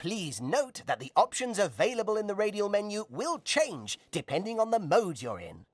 Please note that the options available in the radial menu will change depending on the mode you're in.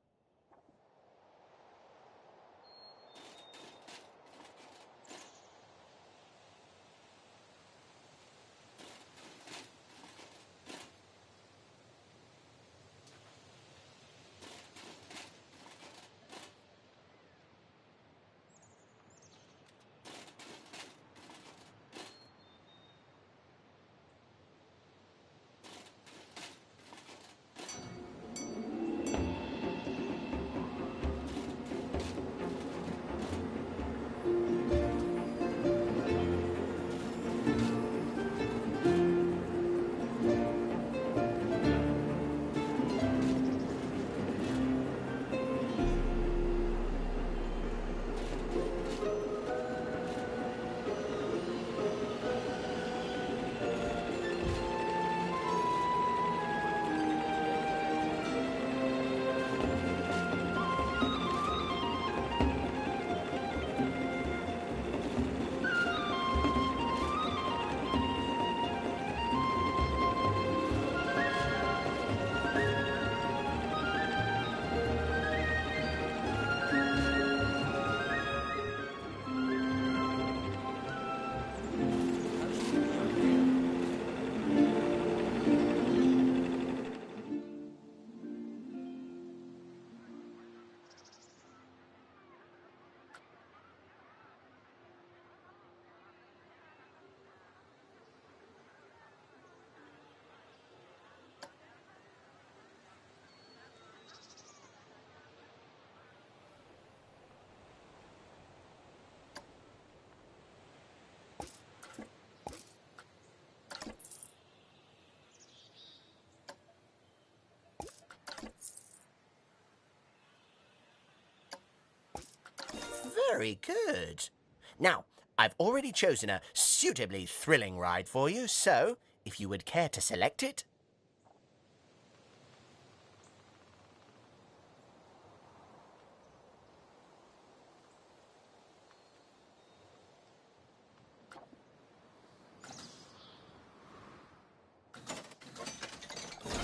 Very good. Now, I've already chosen a suitably thrilling ride for you, so if you would care to select it.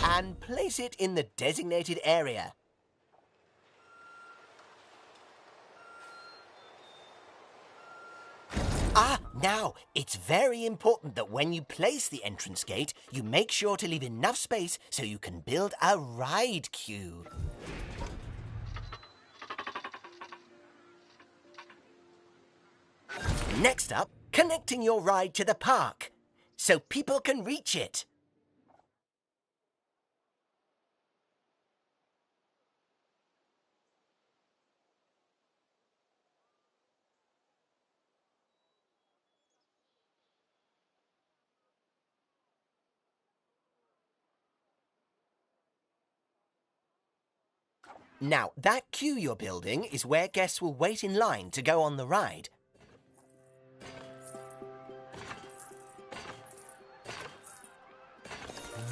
And place it in the designated area. Now, it's very important that when you place the entrance gate, you make sure to leave enough space so you can build a ride queue. Next up, connecting your ride to the park, so people can reach it. Now, that queue you're building is where guests will wait in line to go on the ride.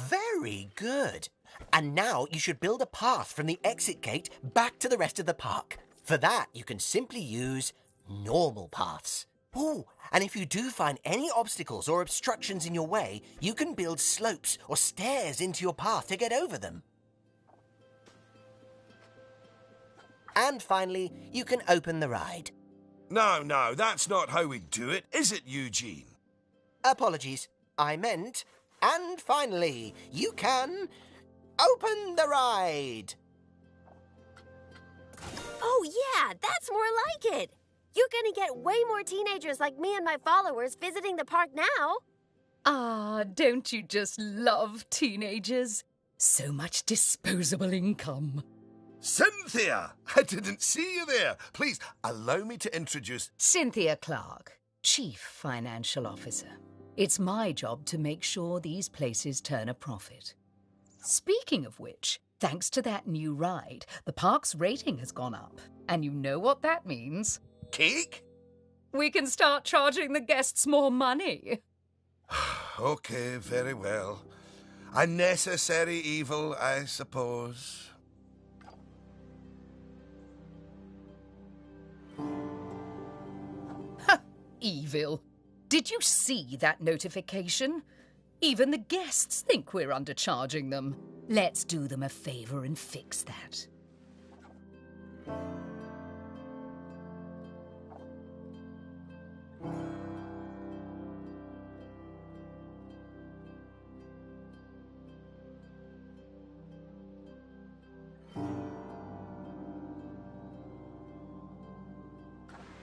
Very good. And now you should build a path from the exit gate back to the rest of the park. For that, you can simply use normal paths. Ooh, and if you do find any obstacles or obstructions in your way, you can build slopes or stairs into your path to get over them. And finally, you can open the ride. No, that's not how we do it, is it, Eugene? Apologies, I meant, and finally, you can open the ride. Oh yeah, that's more like it. You're gonna get way more teenagers like me and my followers visiting the park now. Ah, don't you just love teenagers? So much disposable income. Cynthia! I didn't see you there. Please, allow me to introduce... Cynthia Clark, Chief Financial Officer. It's my job to make sure these places turn a profit. Speaking of which, thanks to that new ride, the park's rating has gone up. And you know what that means? Cake? We can start charging the guests more money. Okay, very well. A necessary evil, I suppose. Evil. Did you see that notification? Even the guests think we're undercharging them. Let's do them a favour and fix that.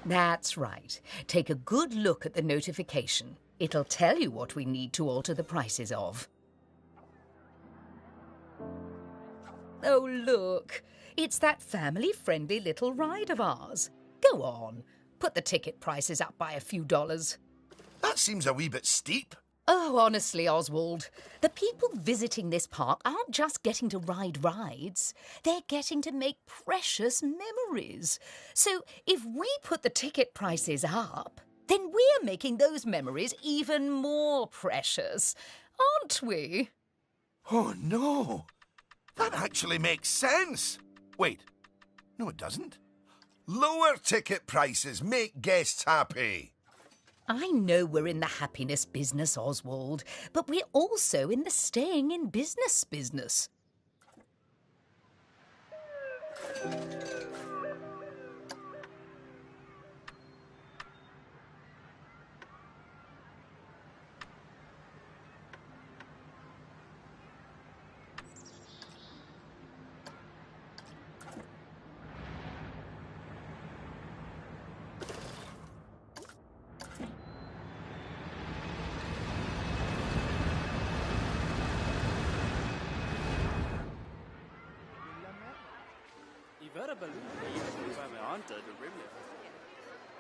That's right. Take a good look at the notification. It'll tell you what we need to alter the prices of. Oh, look. It's that family-friendly little ride of ours. Go on. Put the ticket prices up by a few dollars. That seems a wee bit steep. Oh, honestly, Oswald, the people visiting this park aren't just getting to ride rides. They're getting to make precious memories. So if we put the ticket prices up, then we're making those memories even more precious, aren't we? Oh, no. That actually makes sense. Wait. No, it doesn't. Lower ticket prices make guests happy. I know we're in the happiness business, Oswald, but we're also in the staying in business business.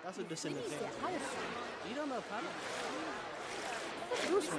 Das ist ein bisschen die dann auf Hand. Du bist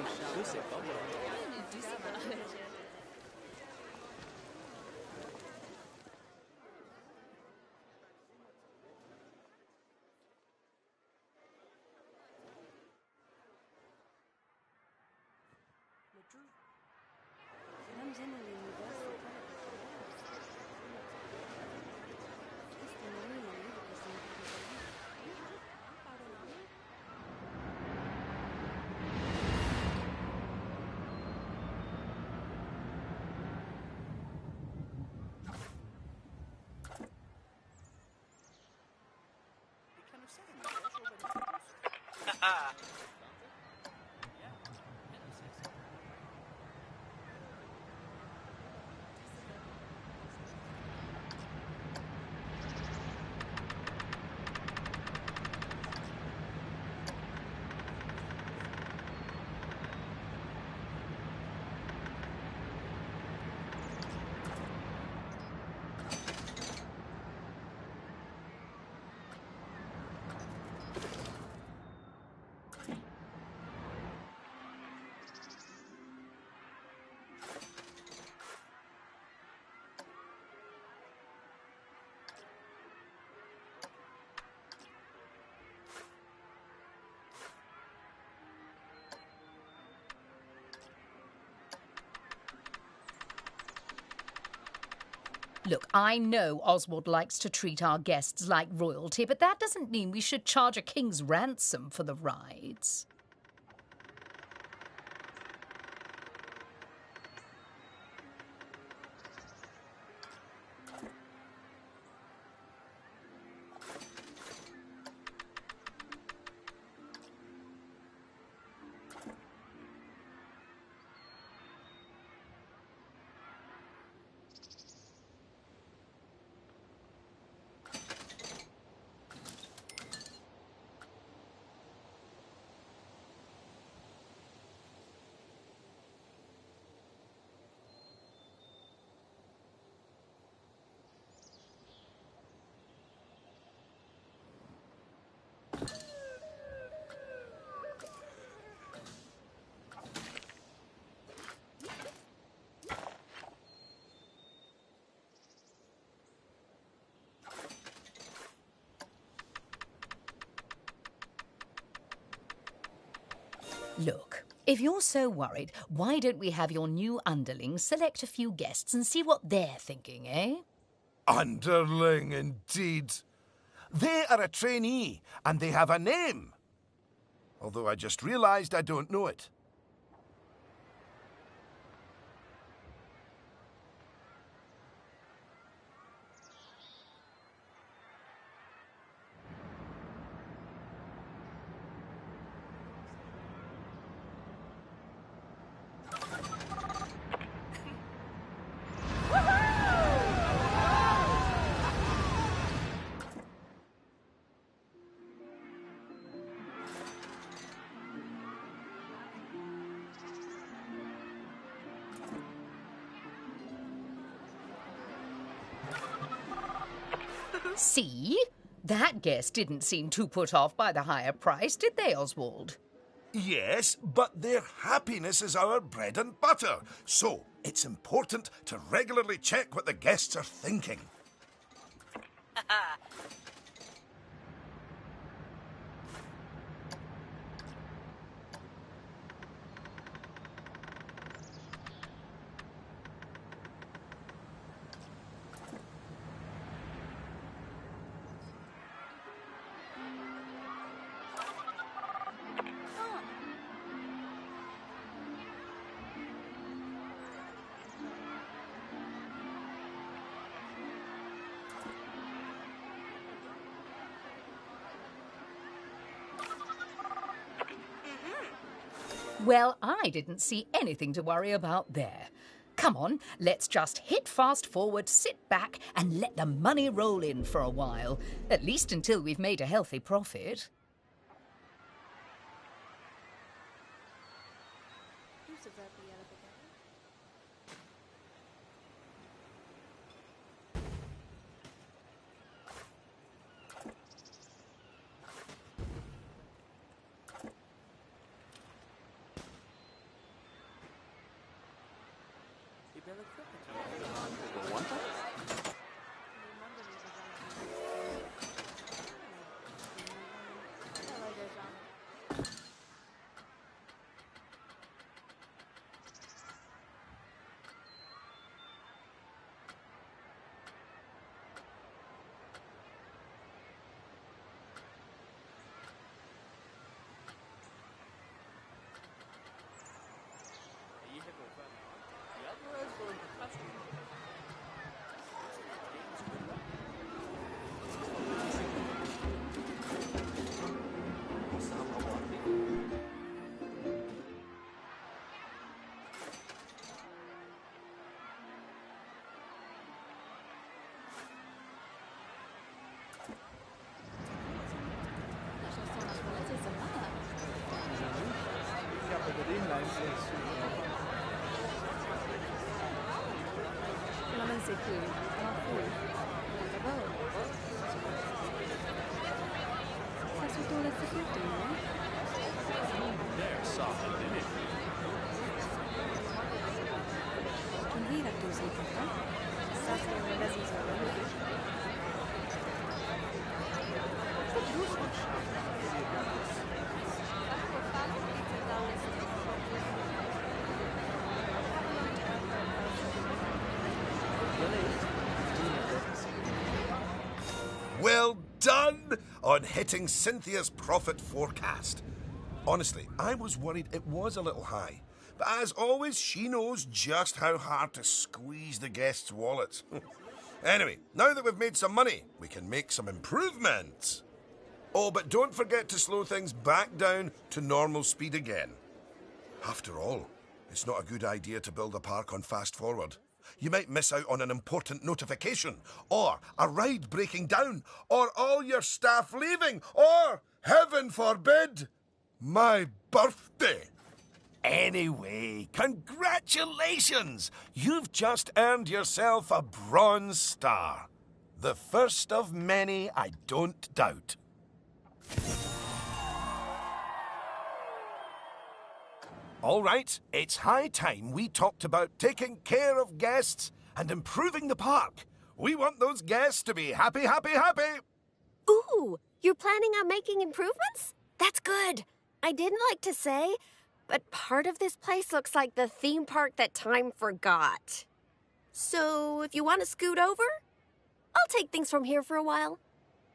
Look, I know Oswald likes to treat our guests like royalty, but that doesn't mean we should charge a king's ransom for the rides. Look, if you're so worried, why don't we have your new underlings select a few guests and see what they're thinking, eh? Underling, indeed. They are a trainee, and they have a name. Although I just realised I don't know it. See? That guest didn't seem too put off by the higher price, did they, Oswald? Yes, but their happiness is our bread and butter. So it's important to regularly check what the guests are thinking. Well, I didn't see anything to worry about there. Come on, let's just hit fast forward, sit back, and let the money roll in for a while. At least until we've made a healthy profit. Well done on hitting Cynthia's profit forecast. Honestly, I was worried it was a little high. But as always, she knows just how hard to squeeze the guests' wallets. Anyway, now that we've made some money, we can make some improvements. Oh, but don't forget to slow things back down to normal speed again. After all, it's not a good idea to build a park on fast forward. You might miss out on an important notification, or a ride breaking down, or all your staff leaving, or, heaven forbid, my birthday. Anyway, congratulations! You've just earned yourself a bronze star. The first of many, I don't doubt. All right, it's high time we talked about taking care of guests and improving the park. We want those guests to be happy, happy, happy. Ooh, you're planning on making improvements? That's good. I didn't like to say, but part of this place looks like the theme park that time forgot. So if you want to scoot over, I'll take things from here for a while.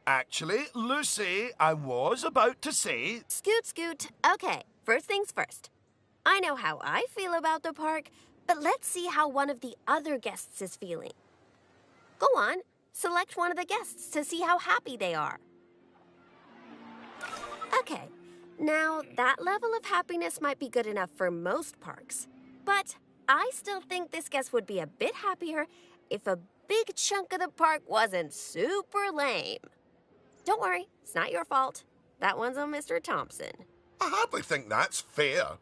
Actually, Lucy, I was about to say... Scoot, scoot. Okay, first things first. I know how I feel about the park, but let's see how one of the other guests is feeling. Go on, select one of the guests to see how happy they are. Okay, now that level of happiness might be good enough for most parks, but I still think this guest would be a bit happier if a big chunk of the park wasn't super lame. Don't worry, it's not your fault. That one's on Mr. Thompson. I hardly think that's fair.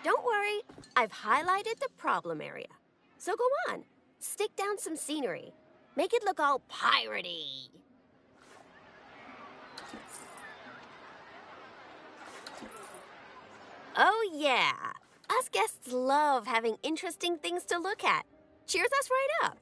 Don't worry, I've highlighted the problem area. So go on, stick down some scenery. Make it look all piratey. Oh yeah, us guests love having interesting things to look at. Cheers us right up.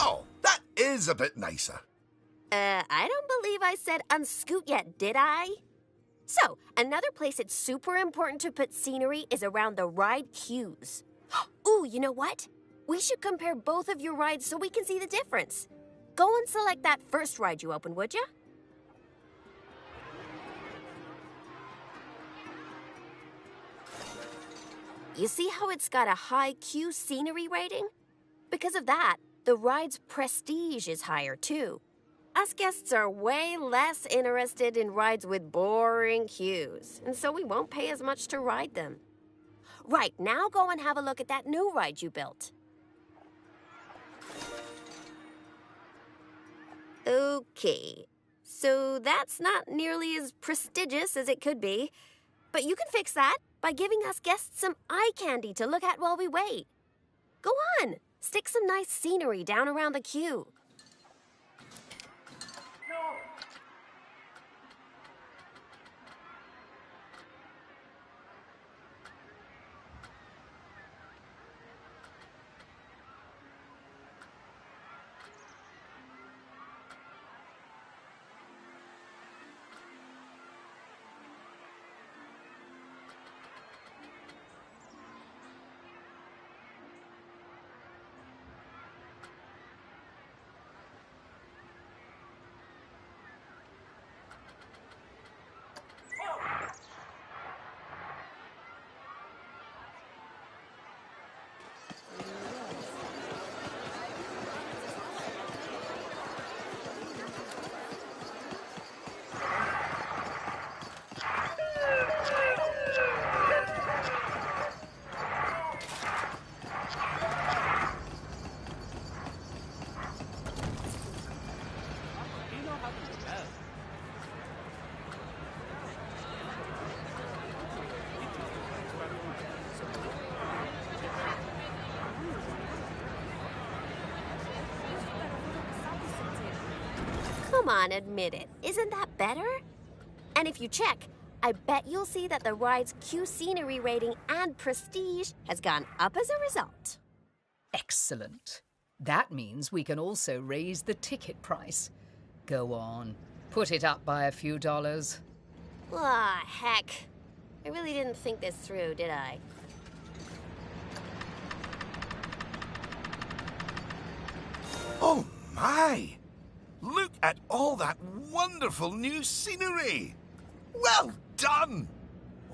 Oh, that is a bit nicer. I don't believe I said unscoot yet, did I? So, another place it's super important to put scenery is around the ride queues. Ooh, you know what? We should compare both of your rides so we can see the difference. Go and select that first ride you opened, would you? You see how it's got a high queue scenery rating? Because of that, the ride's prestige is higher too. Us guests are way less interested in rides with boring queues, and so we won't pay as much to ride them. Right, now go and have a look at that new ride you built. Okay, so that's not nearly as prestigious as it could be, but you can fix that by giving us guests some eye candy to look at while we wait. Go on, stick some nice scenery down around the queue. You know how to do that. Come on, admit it. Isn't that better? And if you check, I bet you'll see that the ride's queue scenery rating and prestige has gone up as a result. Excellent. That means we can also raise the ticket price. Go on, put it up by a few dollars. Ah, heck. I really didn't think this through, did I? Oh my! Look at all that wonderful new scenery! Well done!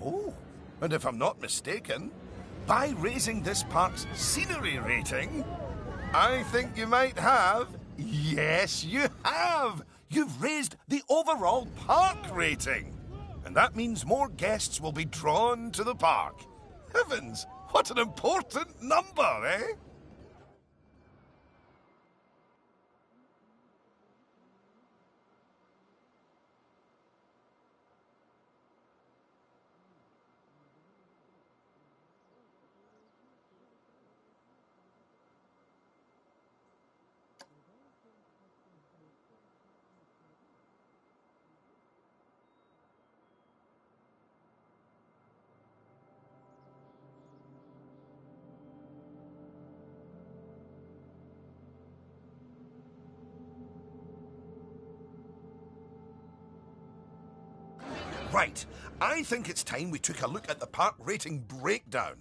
Oh, and if I'm not mistaken, by raising this park's scenery rating, I think you might have... Yes, you have! You've raised the overall park rating! And that means more guests will be drawn to the park. Heavens, what an important number, eh? Right, I think it's time we took a look at the park rating breakdown.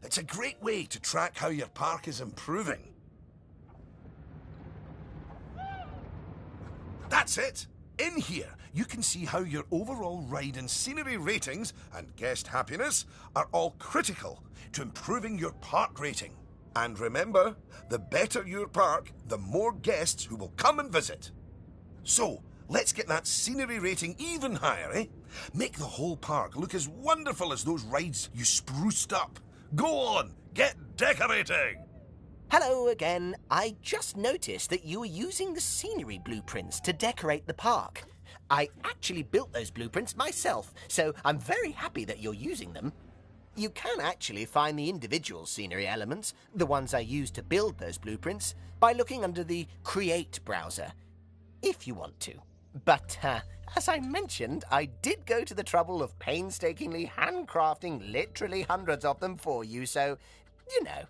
It's a great way to track how your park is improving. That's it! In here, you can see how your overall ride and scenery ratings and guest happiness are all critical to improving your park rating. And remember, the better your park, the more guests who will come and visit. So, let's get that scenery rating even higher, eh? Make the whole park look as wonderful as those rides you spruced up. Go on, get decorating! Hello again. I just noticed that you were using the scenery blueprints to decorate the park. I actually built those blueprints myself, so I'm very happy that you're using them. You can actually find the individual scenery elements, the ones I used to build those blueprints, by looking under the Create browser, if you want to. But, as I mentioned, I did go to the trouble of painstakingly handcrafting literally hundreds of them for you, so, you know.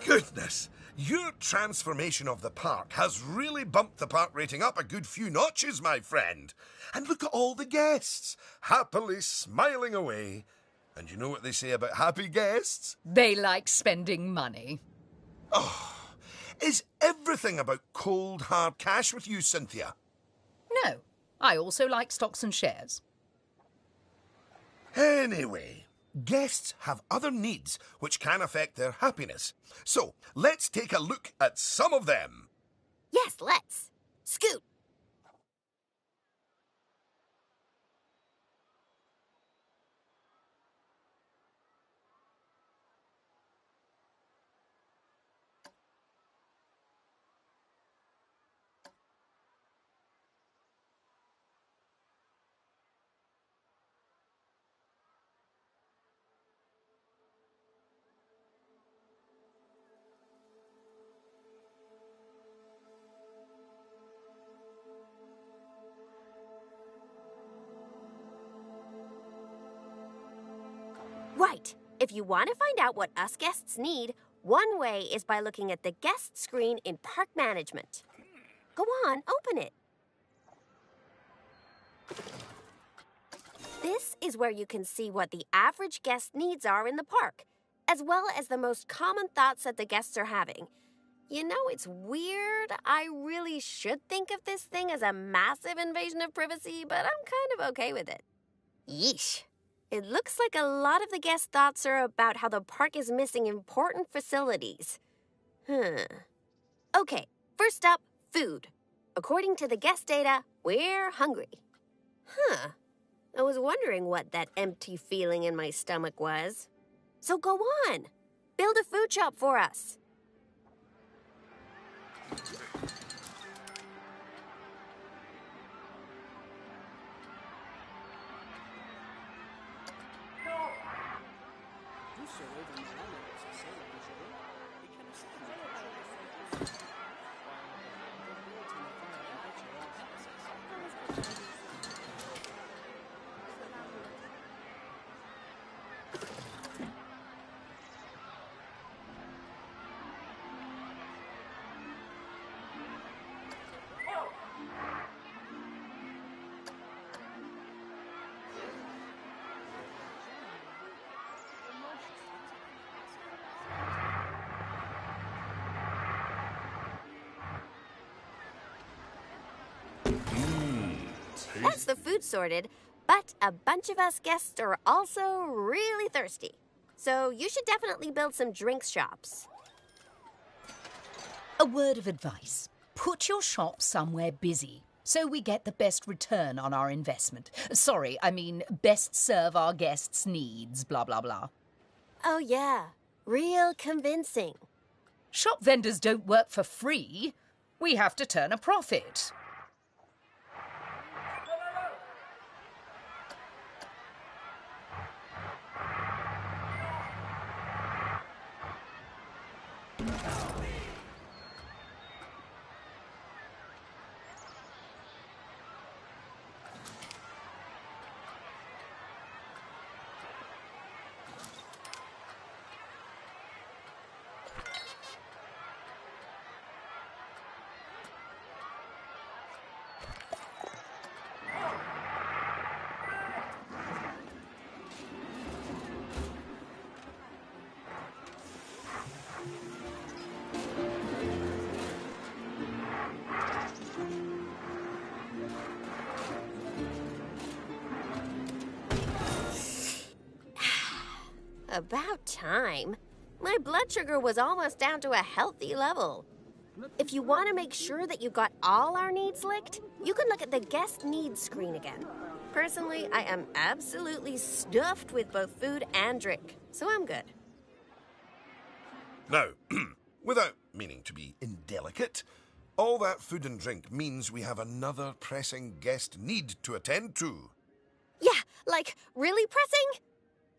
Goodness! Your transformation of the park has really bumped the park rating up a good few notches, my friend. And look at all the guests, happily smiling away. And you know what they say about happy guests? They like spending money. Is everything about cold, hard cash with you, Cynthia? No, I also like stocks and shares. Anyway, guests have other needs which can affect their happiness. So, let's take a look at some of them. Yes, let's. Scoot. Right. If you want to find out what us guests need, one way is by looking at the guest screen in Park Management. Go on, open it. This is where you can see what the average guest needs are in the park, as well as the most common thoughts that the guests are having. You know, it's weird. I really should think of this thing as a massive invasion of privacy, but I'm kind of okay with it. Yeesh. It looks like a lot of the guest thoughts are about how the park is missing important facilities. Okay, first up, food. According to the guest data, we're hungry. I was wondering what that empty feeling in my stomach was. So go on, build a food shop for us. That's the food sorted, but a bunch of us guests are also really thirsty. So you should definitely build some drinks shops. A word of advice. Put your shop somewhere busy so we get the best return on our investment. Sorry, I mean best serve our guests' needs, blah, blah, blah. Oh yeah, real convincing. Shop vendors don't work for free. We have to turn a profit. About time. My blood sugar was almost down to a healthy level. If you want to make sure that you got all our needs licked, you can look at the guest needs screen again. Personally, I am absolutely stuffed with both food and drink, so I'm good. Now, without meaning to be indelicate, all that food and drink means we have another pressing guest need to attend to. Yeah, like, really pressing?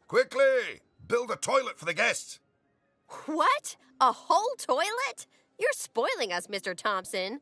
Quickly! Build a toilet for the guests. What? A whole toilet? You're spoiling us, Mr. Thompson.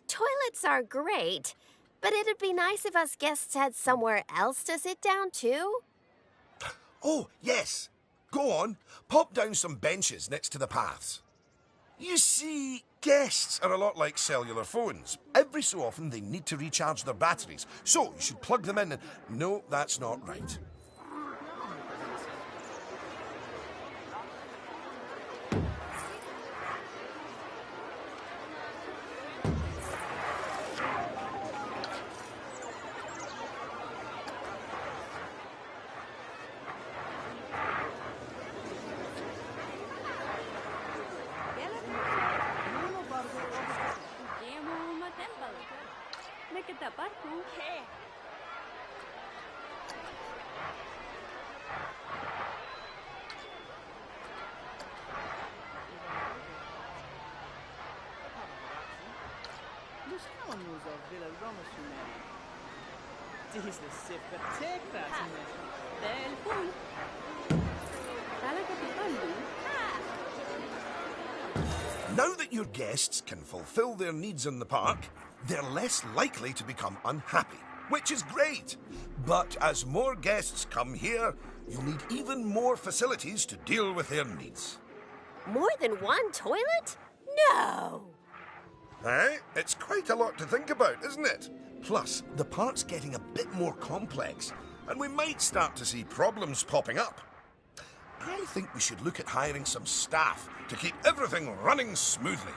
toilets are great, but it'd be nice if us guests had somewhere else to sit down, too. Oh, yes. Go on, pop down some benches next to the paths. You see, guests are a lot like cellular phones. Every so often they need to recharge their batteries, so you should plug them in and... No, that's not right. Now that your guests can fulfill their needs in the park, they're less likely to become unhappy, which is great. But as more guests come here, you'll need even more facilities to deal with their needs. More than one toilet? No! Eh? It's quite a lot to think about, isn't it? Plus, the park's getting a bit more complex, and we might start to see problems popping up. I think we should look at hiring some staff to keep everything running smoothly.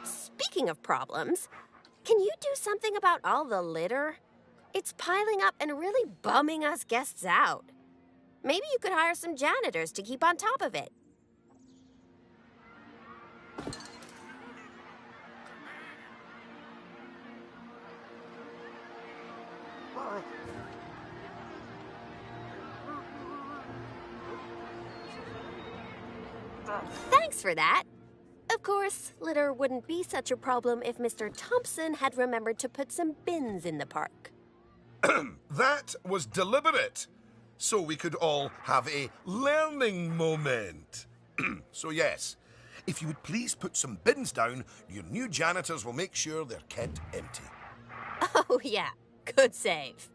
Speaking of problems, can you do something about all the litter? It's piling up and really bumming us guests out. Maybe you could hire some janitors to keep on top of it. Thanks for that. Of course, litter wouldn't be such a problem if Mr. Thompson had remembered to put some bins in the park. That was deliberate, so we could all have a learning moment. So yes, if you would please put some bins down, your new janitors will make sure they're kept empty. Oh, yeah. Good save.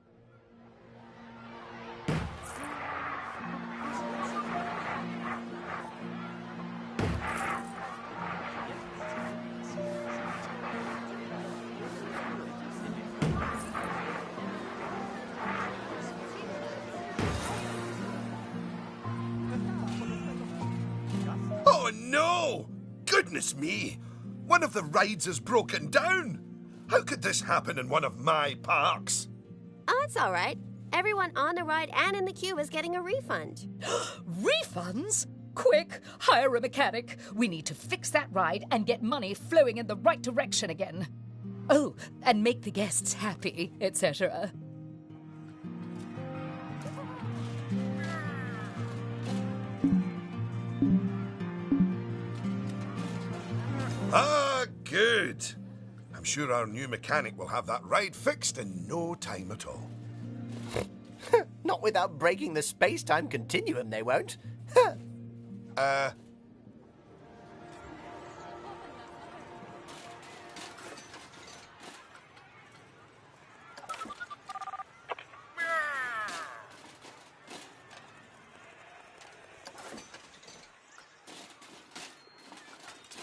Oh no! Goodness me! One of the rides has broken down! How could this happen in one of my parks? Oh, it's all right. Everyone on the ride and in the queue is getting a refund. Refunds? Quick, hire a mechanic. We need to fix that ride and get money flowing in the right direction again. Oh, and make the guests happy, etc. Ah, good. I'm sure our new mechanic will have that ride fixed in no time at all. Not without breaking the space-time continuum, they won't.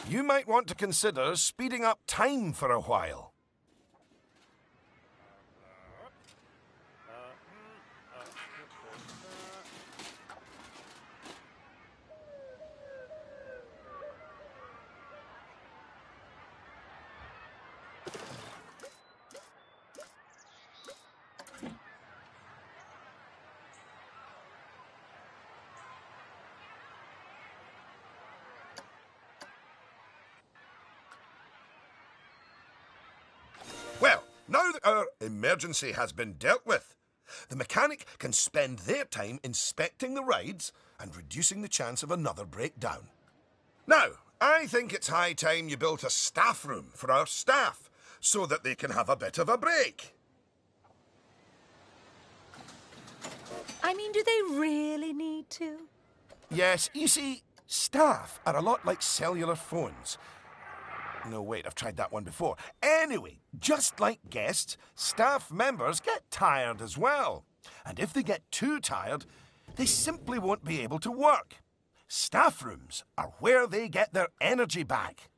You might want to consider speeding up time for a while. our emergency has been dealt with, the mechanic can spend their time inspecting the rides and reducing the chance of another breakdown. Now, I think it's high time you built a staff room for our staff so that they can have a bit of a break. I mean, do they really need to? Yes, you see, staff are a lot like cellular phones. No, wait, I've tried that one before. Anyway, just like guests, staff members get tired as well. And if they get too tired, they simply won't be able to work. Staff rooms are where they get their energy back.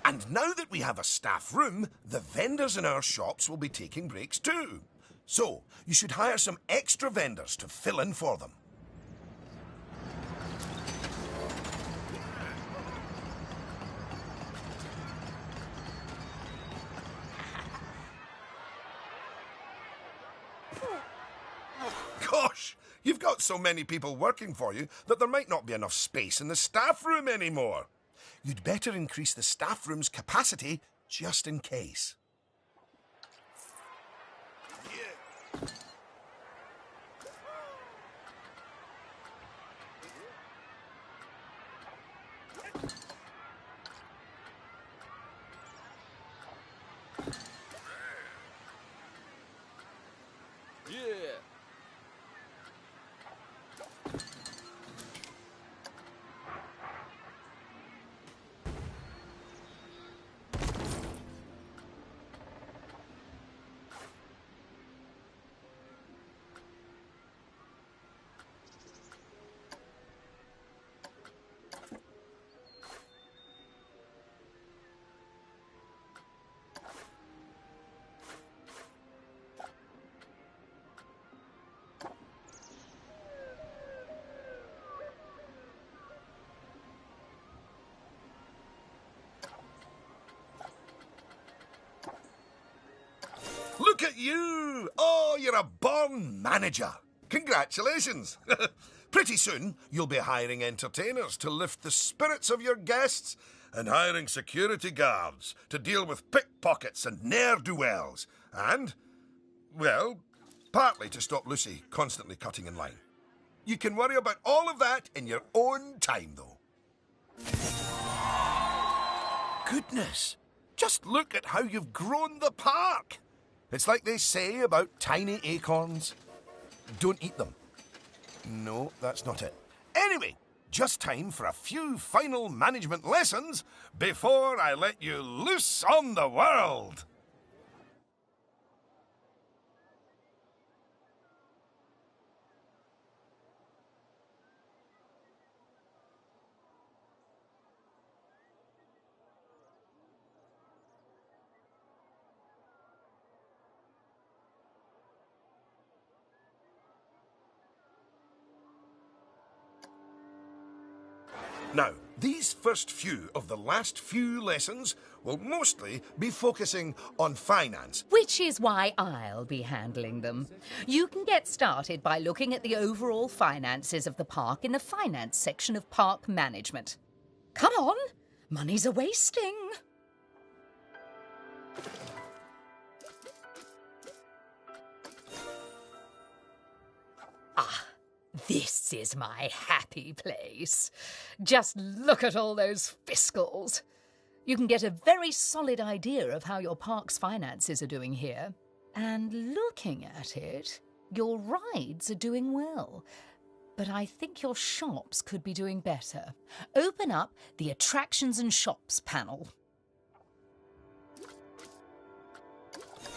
And now that we have a staff room, the vendors in our shops will be taking breaks too. So, you should hire some extra vendors to fill in for them. Gosh, you've got so many people working for you that there might not be enough space in the staff room anymore. You'd better increase the staff room's capacity just in case. Yeah. Look at you! Oh, you're a born manager. Congratulations. Pretty soon, you'll be hiring entertainers to lift the spirits of your guests and hiring security guards to deal with pickpockets and ne'er-do-wells. And, well, partly to stop Lucy constantly cutting in line. You can worry about all of that in your own time, though. Goodness! Just look at how you've grown the park! It's like they say about tiny acorns. Don't eat them. No, that's not it. Anyway, just time for a few final management lessons before I let you loose on the world. Now, these first few of the last few lessons will mostly be focusing on finance. Which is why I'll be handling them. You can get started by looking at the overall finances of the park in the finance section of park management. Come on, money's a-wasting. Ah, this is my happy place. Just look at all those fiscals. You can get a very solid idea of how your park's finances are doing here. And looking at it, your rides are doing well. But I think your shops could be doing better. Open up the Attractions and Shops panel.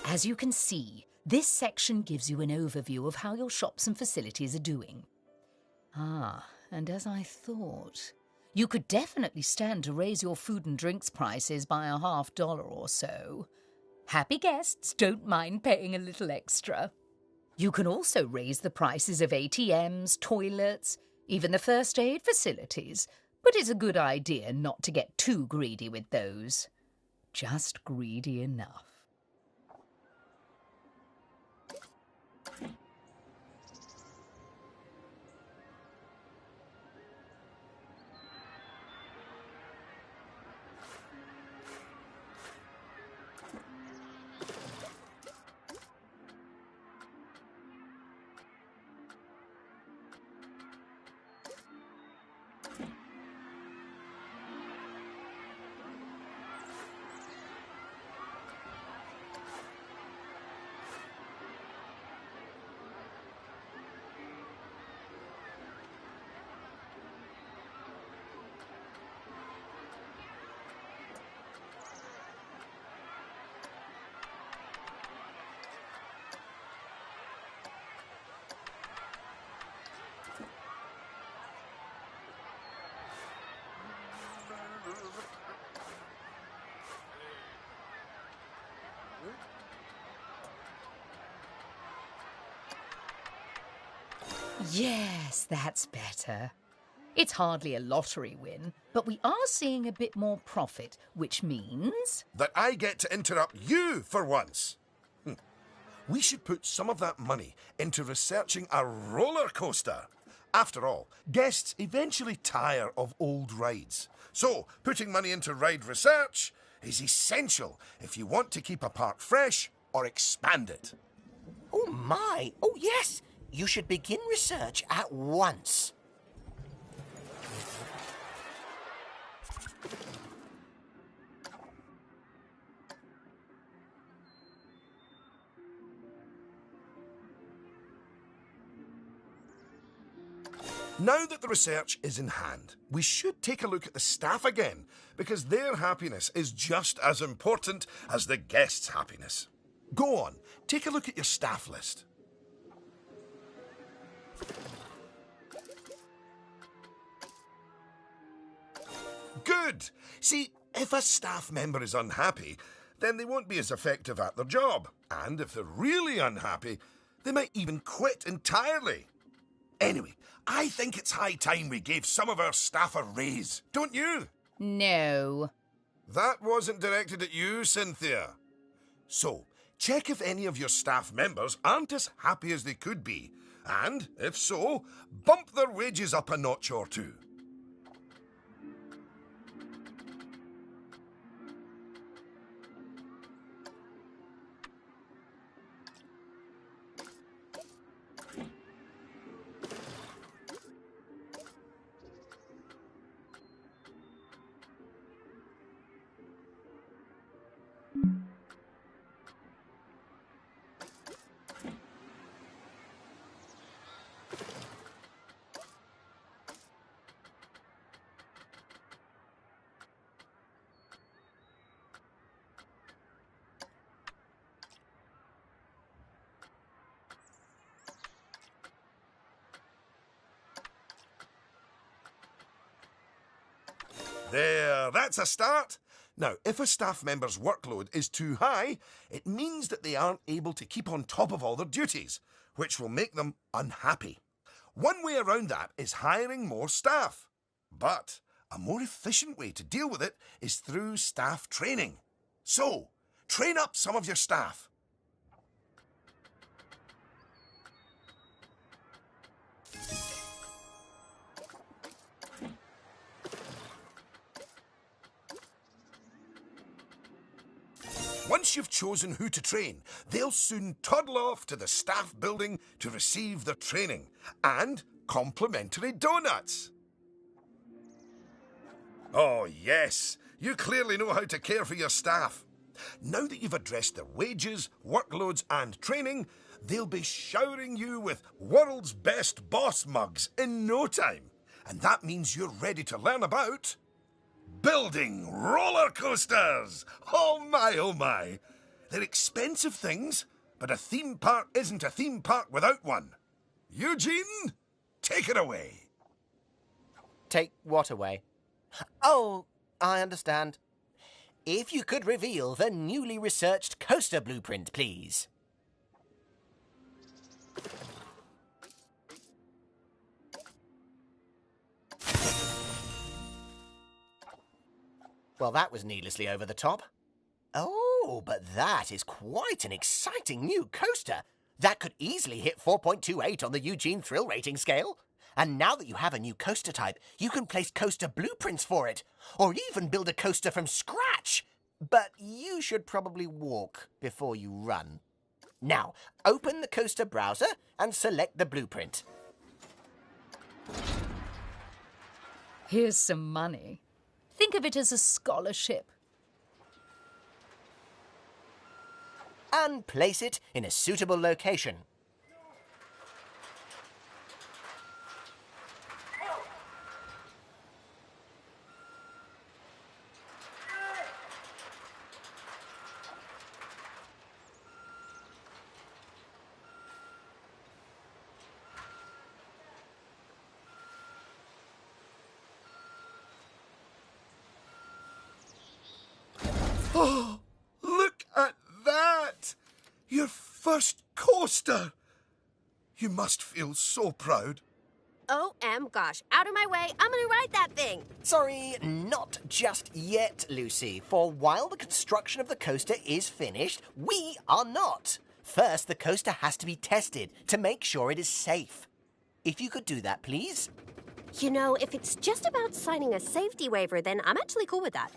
As you can see, this section gives you an overview of how your shops and facilities are doing. Ah, and as I thought, you could definitely stand to raise your food and drinks prices by $50 or so. Happy guests don't mind paying a little extra. You can also raise the prices of ATMs, toilets, even the first aid facilities, but it's a good idea not to get too greedy with those. Just greedy enough. Yes, that's better. It's hardly a lottery win, but we are seeing a bit more profit, which means... That I get to interrupt you for once. We should put some of that money into researching a roller coaster. After all, guests eventually tire of old rides. So, putting money into ride research is essential if you want to keep a park fresh or expand it. Oh my! Oh yes! You should begin research at once. Now that the research is in hand, we should take a look at the staff again, because their happiness is just as important as the guests' happiness. Go on, take a look at your staff list. Good! See, if a staff member is unhappy, then they won't be as effective at their job. And if they're really unhappy, they might even quit entirely. Anyway, I think it's high time we gave some of our staff a raise, don't you? No. That wasn't directed at you, Cynthia. So, check if any of your staff members aren't as happy as they could be. And, if so, bump their wages up a notch or two. There, that's a start. Now, if a staff member's workload is too high, it means that they aren't able to keep on top of all their duties, which will make them unhappy. One way around that is hiring more staff. But a more efficient way to deal with it is through staff training. So, train up some of your staff. Once you've chosen who to train, they'll soon toddle off to the staff building to receive their training and complimentary donuts. Oh, yes, you clearly know how to care for your staff. Now that you've addressed their wages, workloads, and training, they'll be showering you with world's best boss mugs in no time. And that means you're ready to learn about building roller coasters! Oh my, oh my. They're expensive things, but a theme park isn't a theme park without one. Eugene, take it away. Take what away? Oh, I understand. If you could reveal the newly researched coaster blueprint, please. Well, that was needlessly over the top. Oh, but that is quite an exciting new coaster. That could easily hit 4.28 on the Eugene Thrill Rating scale. And now that you have a new coaster type, you can place coaster blueprints for it, or even build a coaster from scratch. But you should probably walk before you run. Now, open the coaster browser and select the blueprint. Here's some money. Think of it as a scholarship. And place it in a suitable location. Oh, look at that! first coaster! You must feel so proud. Gosh, out of my way, I'm gonna ride that thing. Sorry, not just yet, Lucy. For while the construction of the coaster is finished, we are not. First, the coaster has to be tested to make sure it is safe. If you could do that, please. You know, if it's just about signing a safety waiver, then I'm actually cool with that.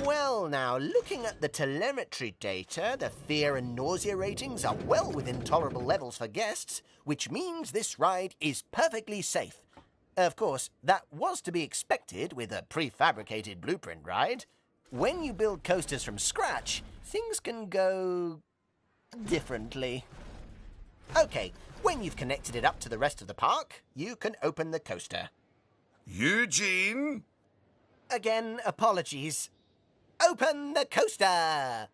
Well, now, looking at the telemetry data, the fear and nausea ratings are well within tolerable levels for guests, which means this ride is perfectly safe. Of course, that was to be expected with a prefabricated blueprint ride. When you build coasters from scratch, things can go differently. Okay, when you've connected it up to the rest of the park, you can open the coaster. Eugene? Again, apologies. Open the coaster!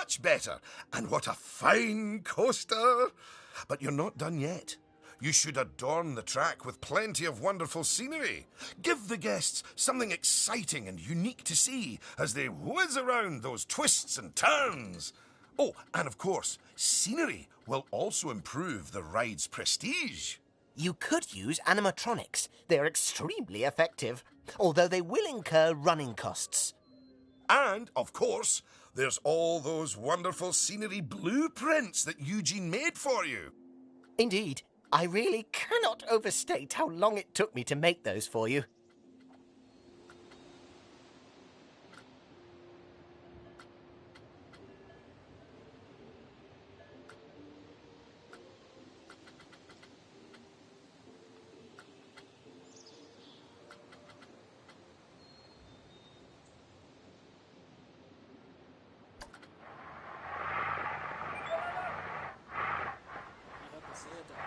much better. And what a fine coaster! But you're not done yet. You should adorn the track with plenty of wonderful scenery. Give the guests something exciting and unique to see as they whiz around those twists and turns. Oh, and of course, scenery will also improve the ride's prestige. You could use animatronics. They're extremely effective, although they will incur running costs. And, of course, there's all those wonderful scenery blueprints that Eugene made for you. Indeed, I really cannot overstate how long it took me to make those for you. Ich hab gesehen, da.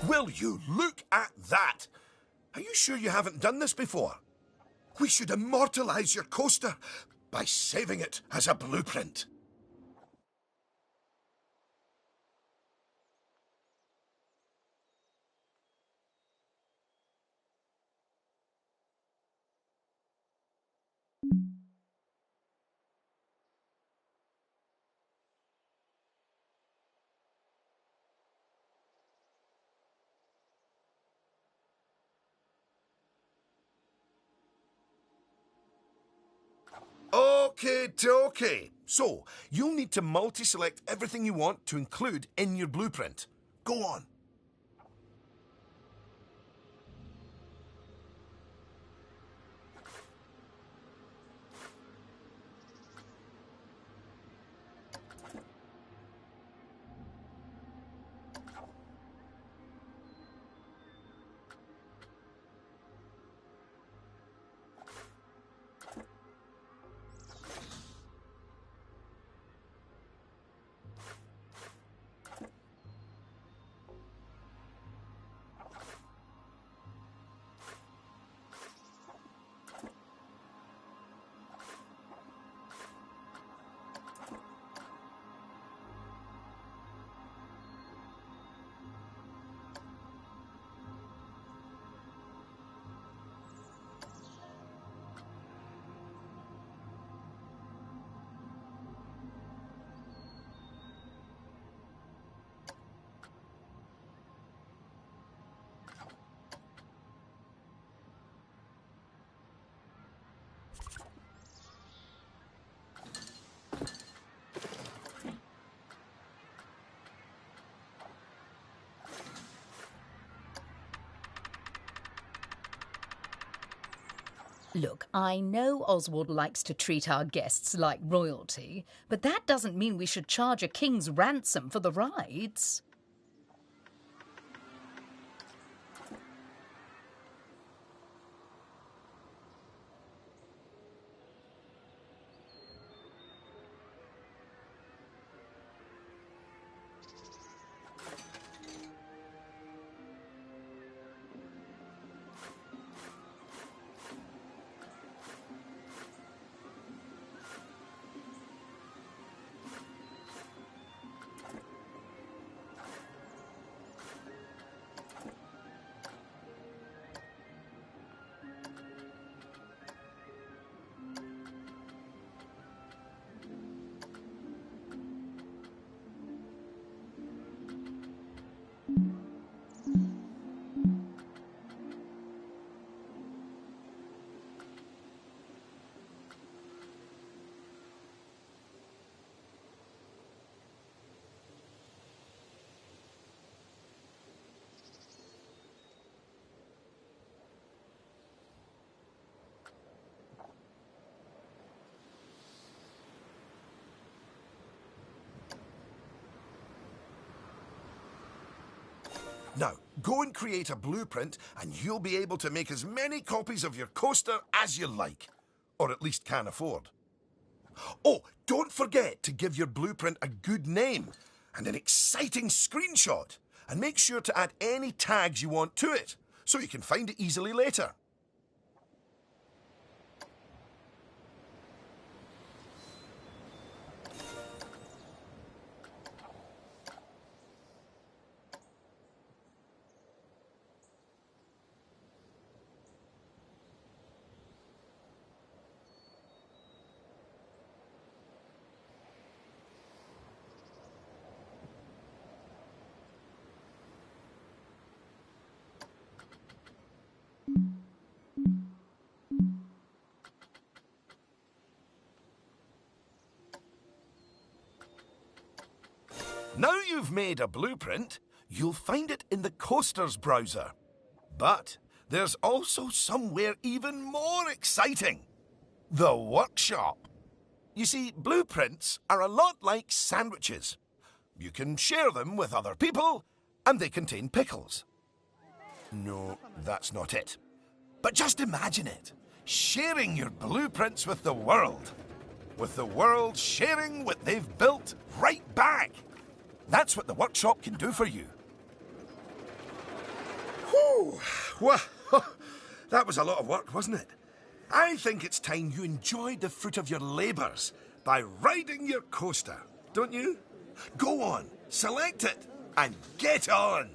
Will you look at that? Are you sure you haven't done this before? We should immortalize your coaster by saving it as a blueprint. Okay, dokie. So, you'll need to multi-select everything you want to include in your blueprint. Go on. Look, I know Oswald likes to treat our guests like royalty, but that doesn't mean we should charge a king's ransom for the rides. Now, go and create a blueprint and you'll be able to make as many copies of your coaster as you like. Or at least can afford. Oh, don't forget to give your blueprint a good name and an exciting screenshot. And make sure to add any tags you want to it, so you can find it easily later. Now you've made a blueprint, you'll find it in the Coasters browser. But there's also somewhere even more exciting. The workshop. You see, blueprints are a lot like sandwiches. You can share them with other people, and they contain pickles. No, that's not it. But just imagine it. Sharing your blueprints with the world. With the world sharing what they've built right back. That's what the workshop can do for you. Whew! Well, that was a lot of work, wasn't it? I think it's time you enjoyed the fruit of your labours by riding your coaster, don't you? Go on, select it, and get on!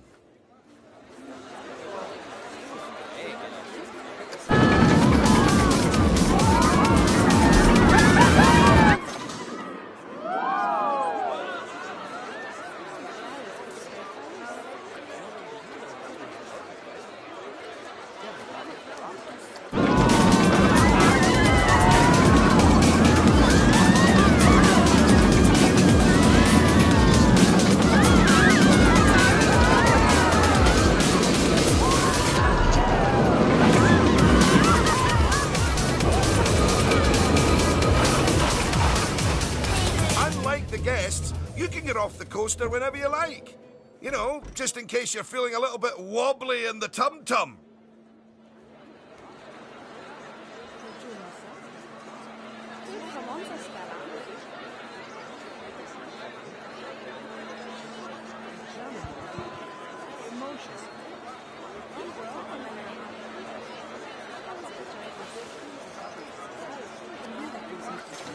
You can get off the coaster whenever you like. You know, just in case you're feeling a little bit wobbly in the tum-tum.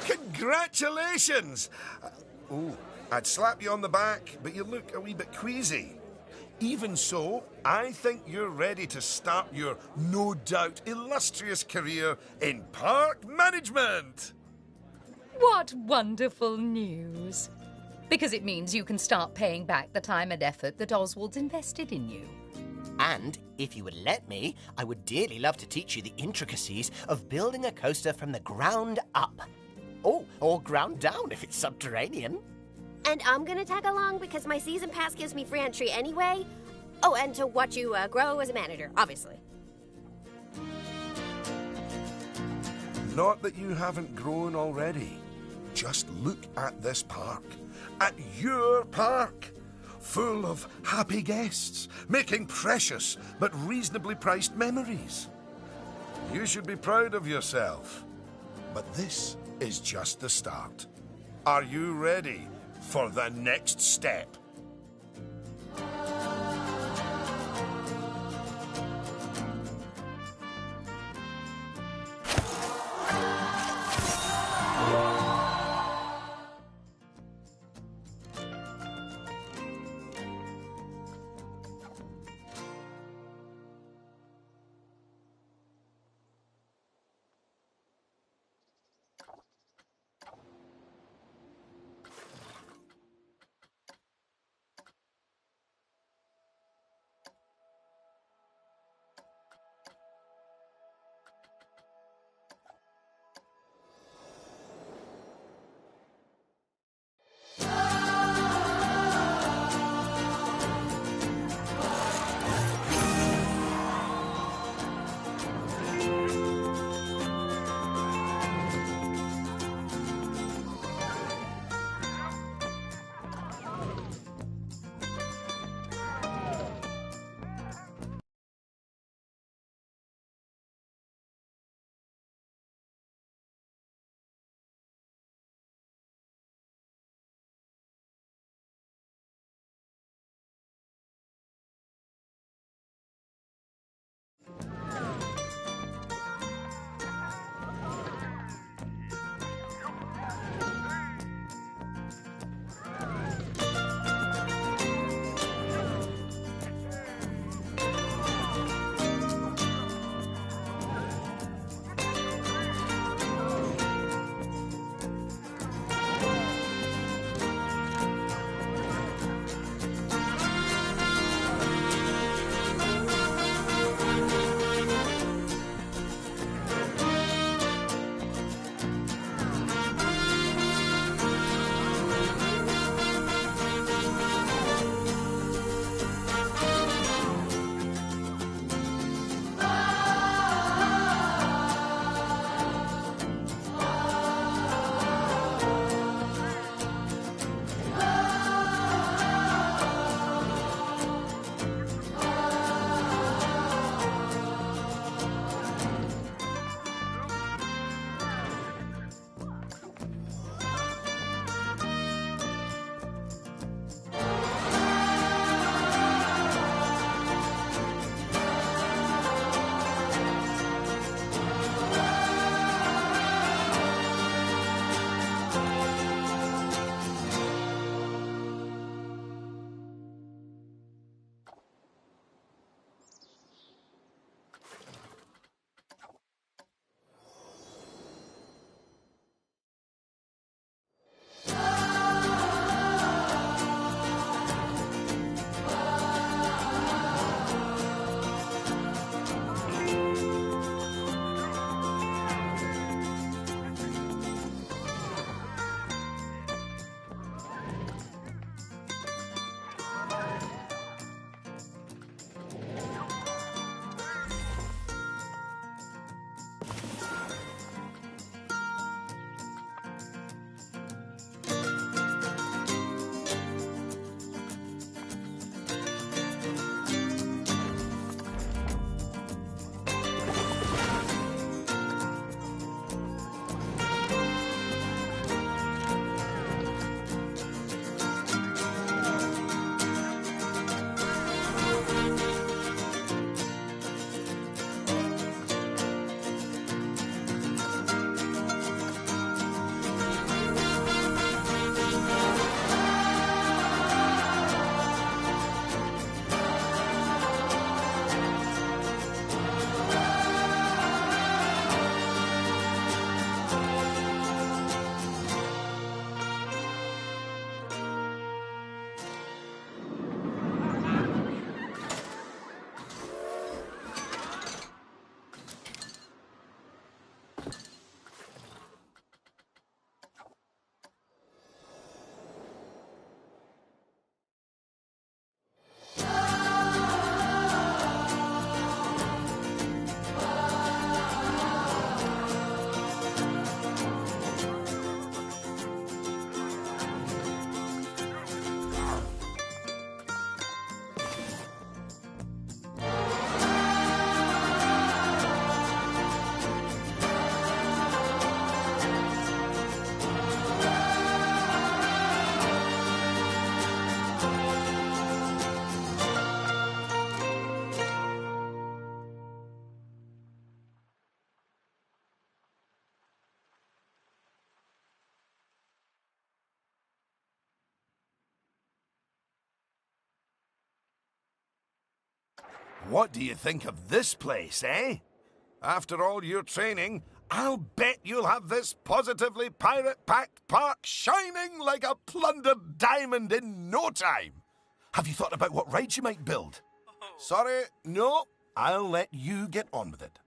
Congratulations! Oh, I'd slap you on the back, but you look a wee bit queasy. Even so, I think you're ready to start your, no doubt, illustrious career in park management. What wonderful news. Because it means you can start paying back the time and effort that Oswald's invested in you. And if you would let me, I would dearly love to teach you the intricacies of building a coaster from the ground up. Oh, or ground down if it's subterranean. And I'm gonna tag along because my season pass gives me free entry anyway. Oh, and to watch you grow as a manager, obviously. Not that you haven't grown already. Just look at this park. At your park. Full of happy guests, making precious but reasonably priced memories. You should be proud of yourself. But this is just the start. Are you ready for the next step? What do you think of this place, eh? After all your training, I'll bet you'll have this positively pirate-packed park shining like a plundered diamond in no time. Have you thought about what rides you might build? Sorry, no. I'll let you get on with it.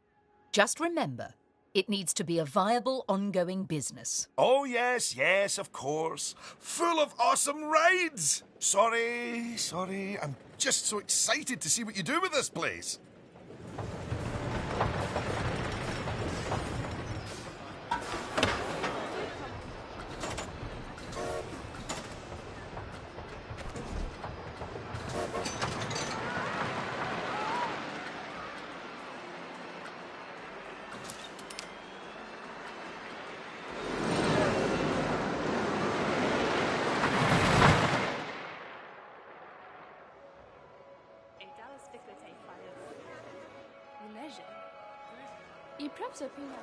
Just remember, it needs to be a viable, ongoing business. Oh, yes, yes, of course. Full of awesome rides. Sorry. I'm just so excited to see what you do with this place. Ils peuvent se payer là.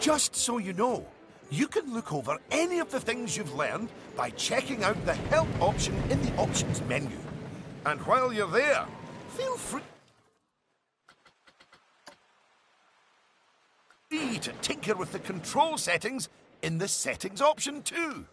Just so you know, you can look over any of the things you've learned by checking out the help option in the options menu. And while you're there, feel free to tinker with the control settings in the settings option too.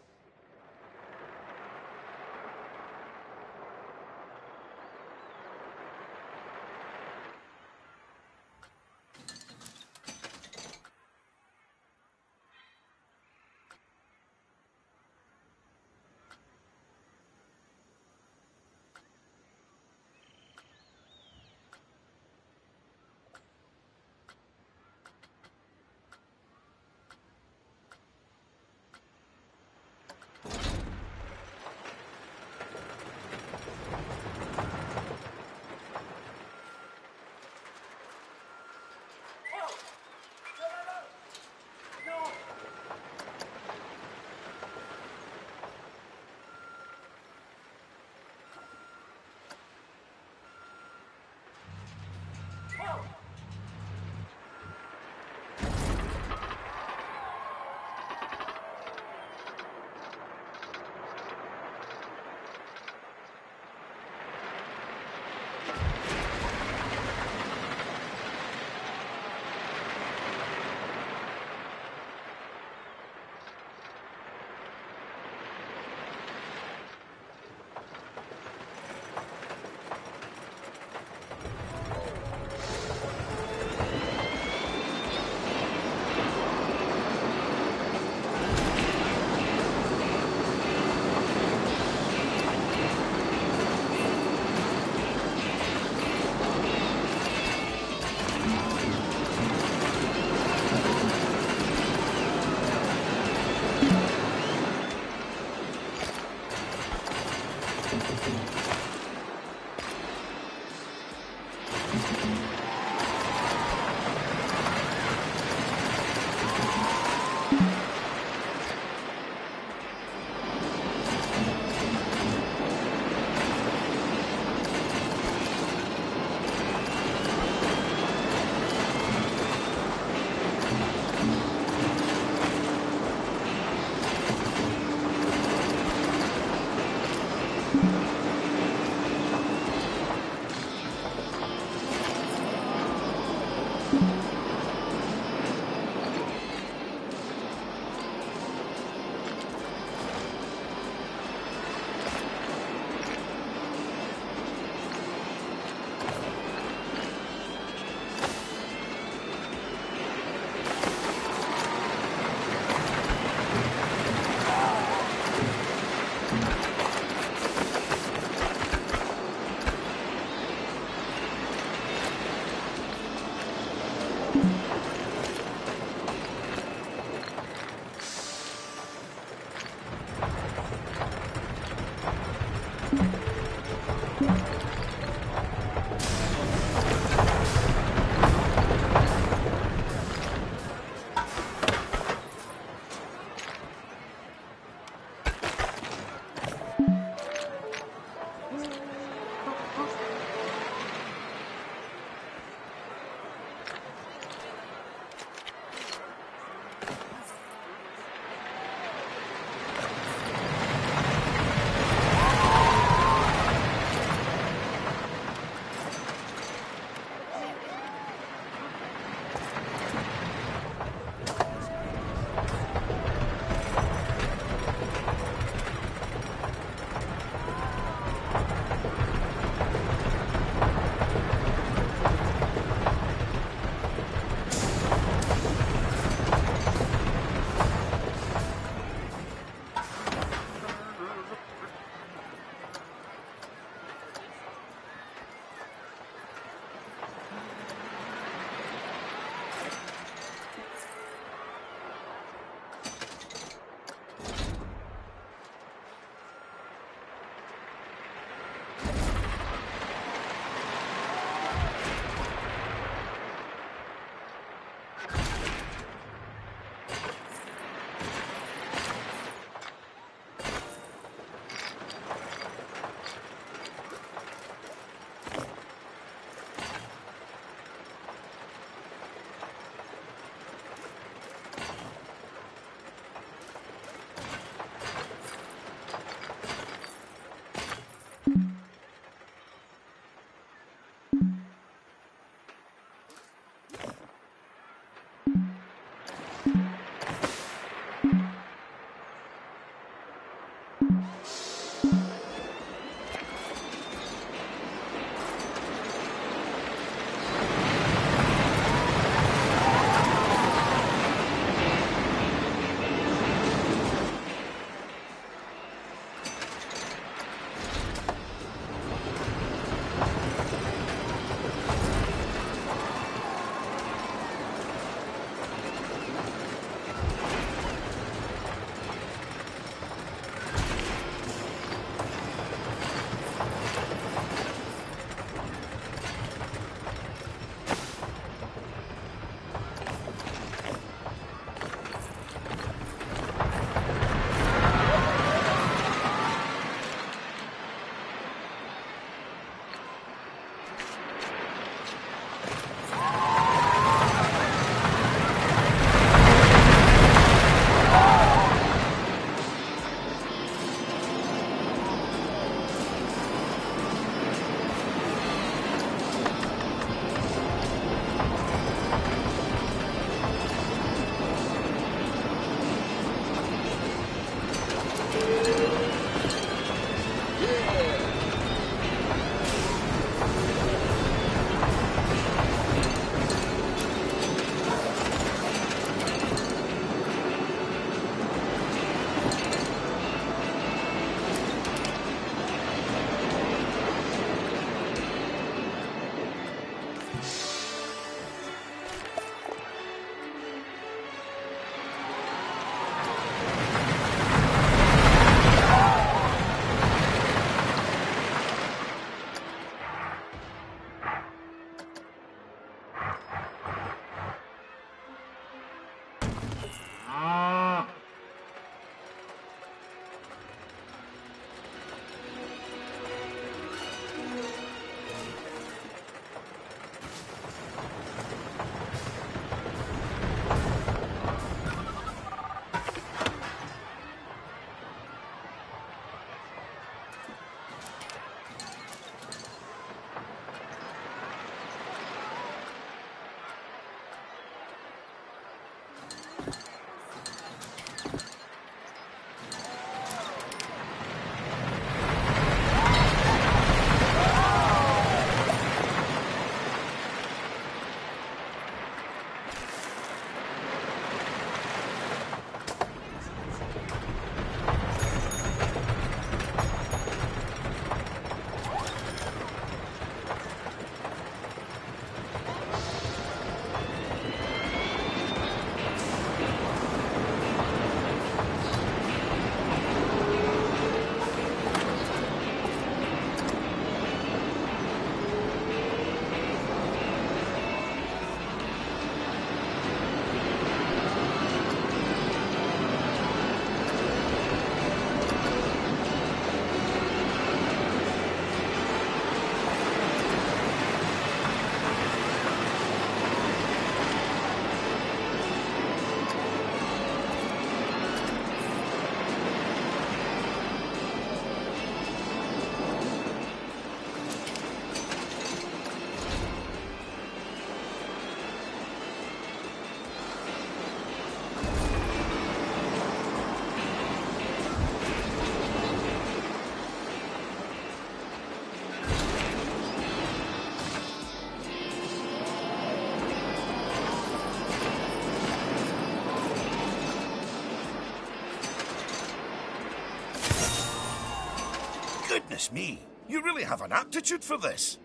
Goodness me, you really have an aptitude for this.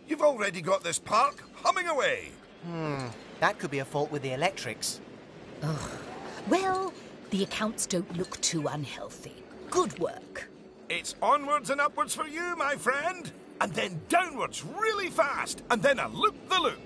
You've already got this park humming away. That could be a fault with the electrics. Well, the accounts don't look too unhealthy. Good work. It's onwards and upwards for you, my friend. And then downwards really fast. And then a loop-the-loop.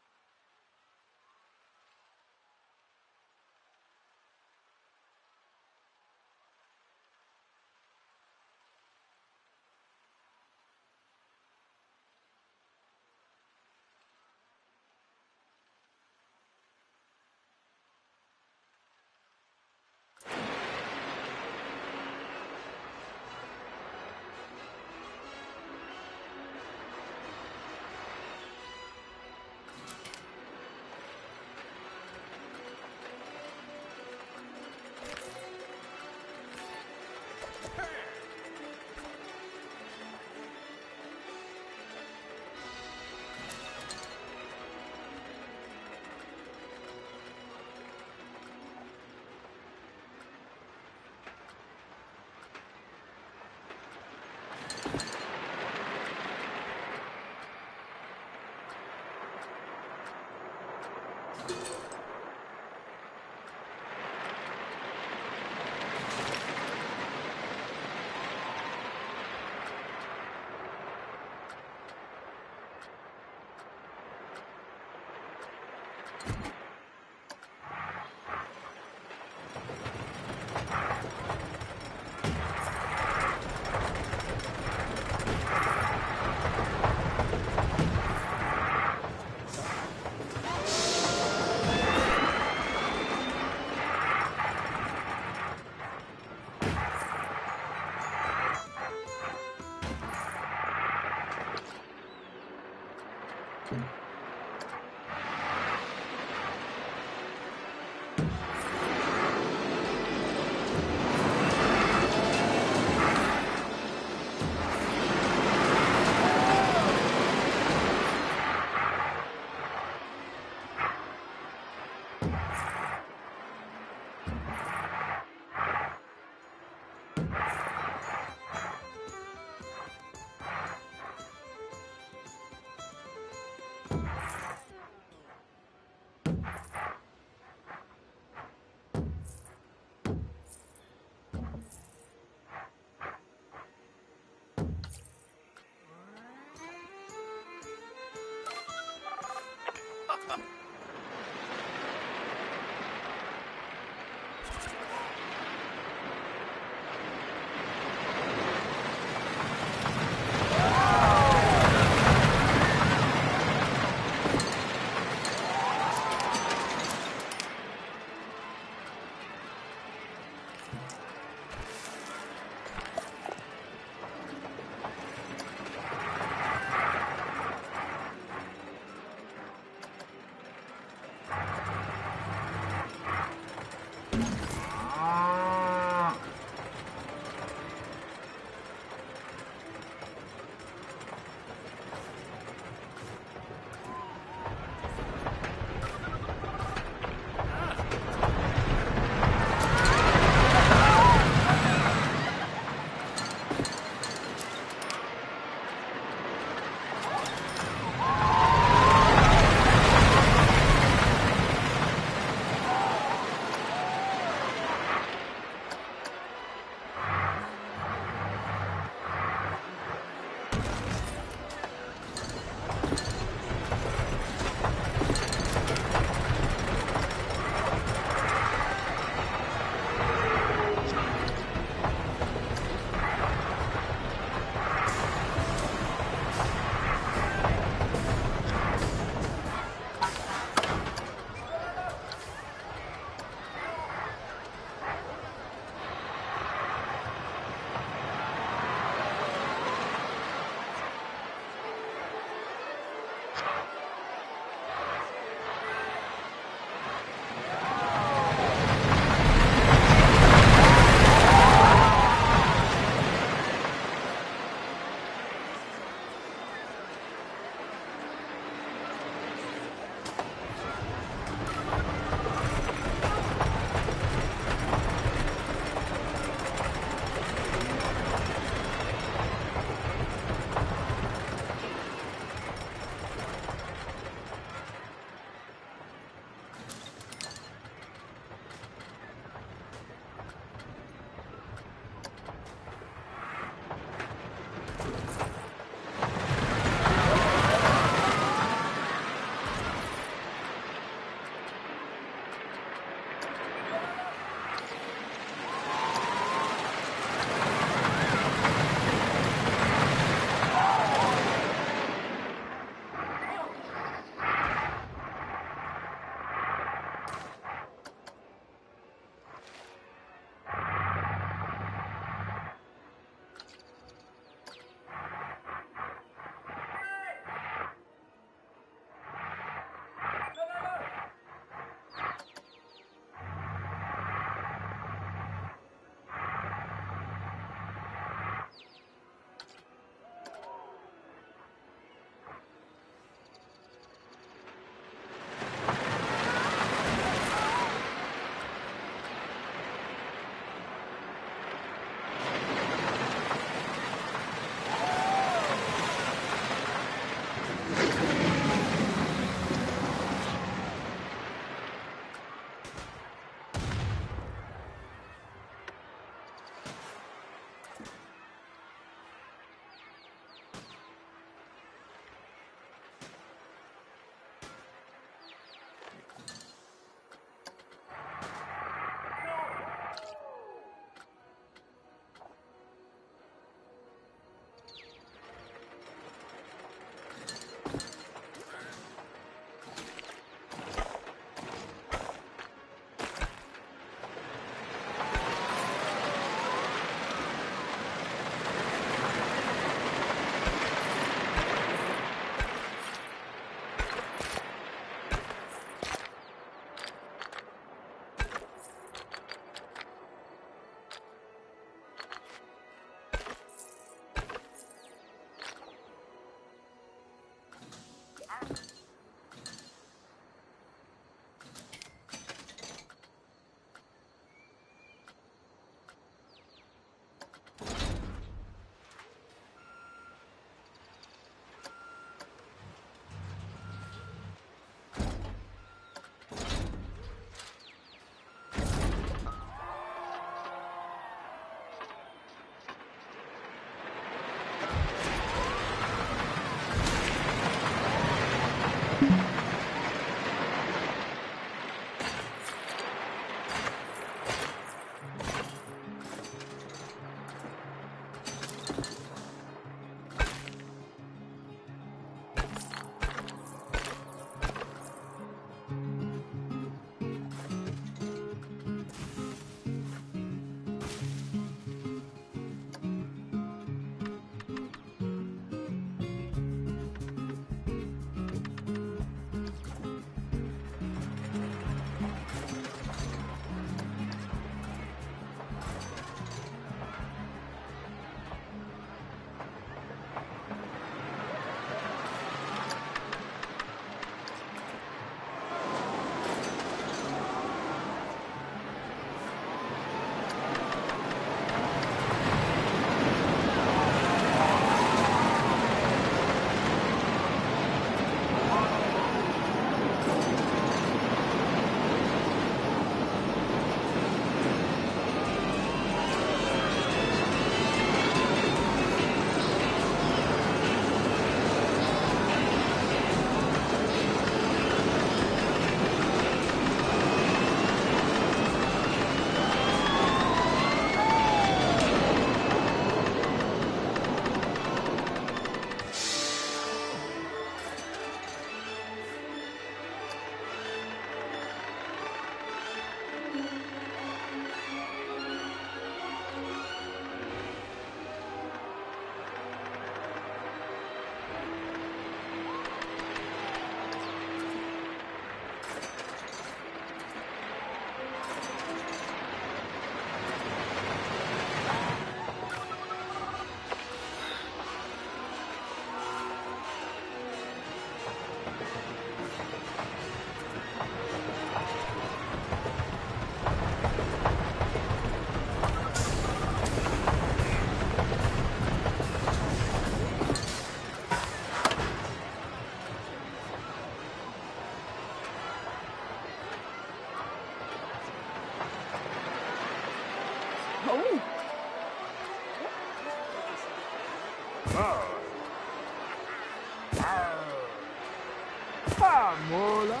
Mola.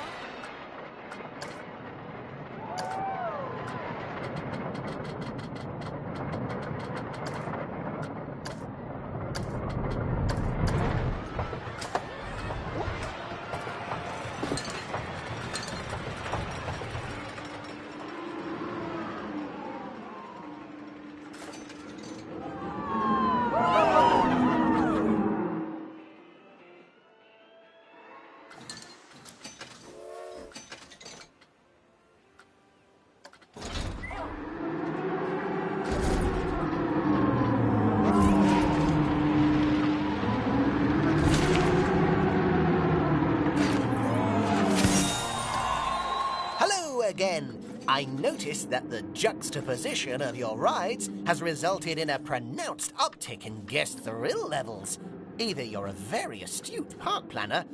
Hello again. I noticed that the juxtaposition of your rides has resulted in a pronounced uptick in guest thrill levels. Either you're a very astute park planner,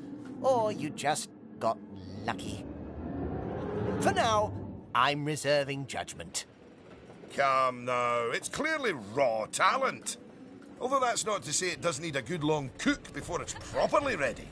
or you just got lucky. For now, I'm reserving judgment. Come now, it's clearly raw talent. Although that's not to say it does need a good long cook before it's properly ready.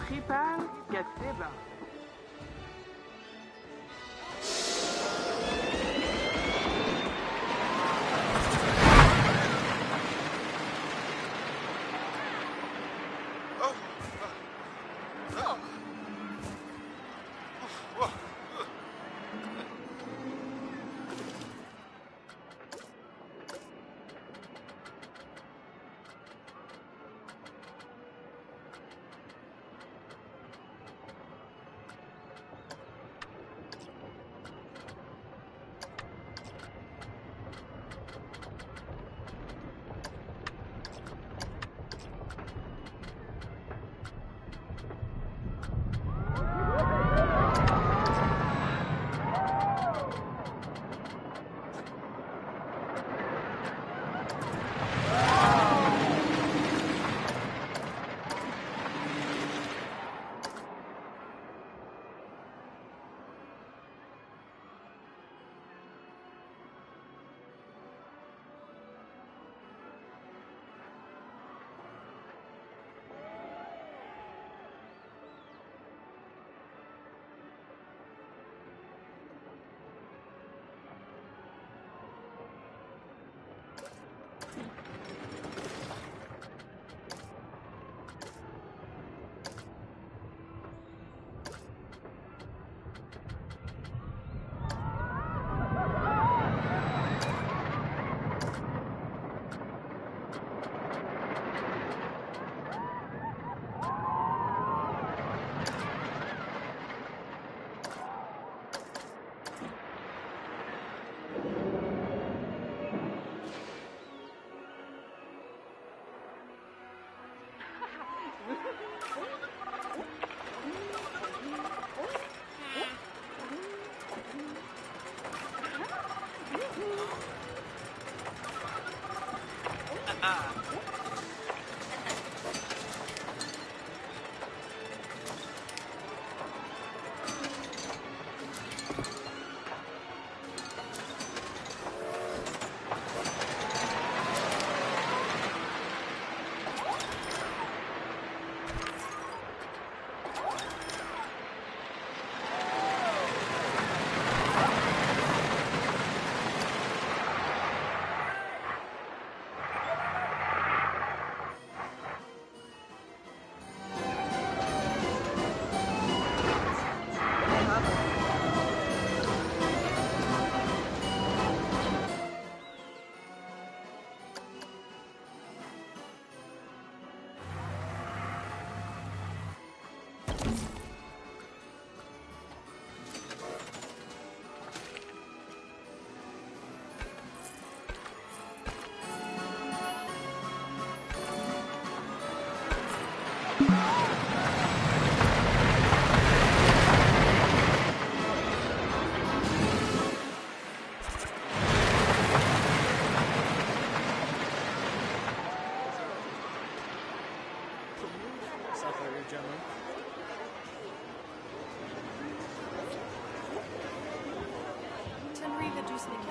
Prépare Gateba. Tenerife, du snygg.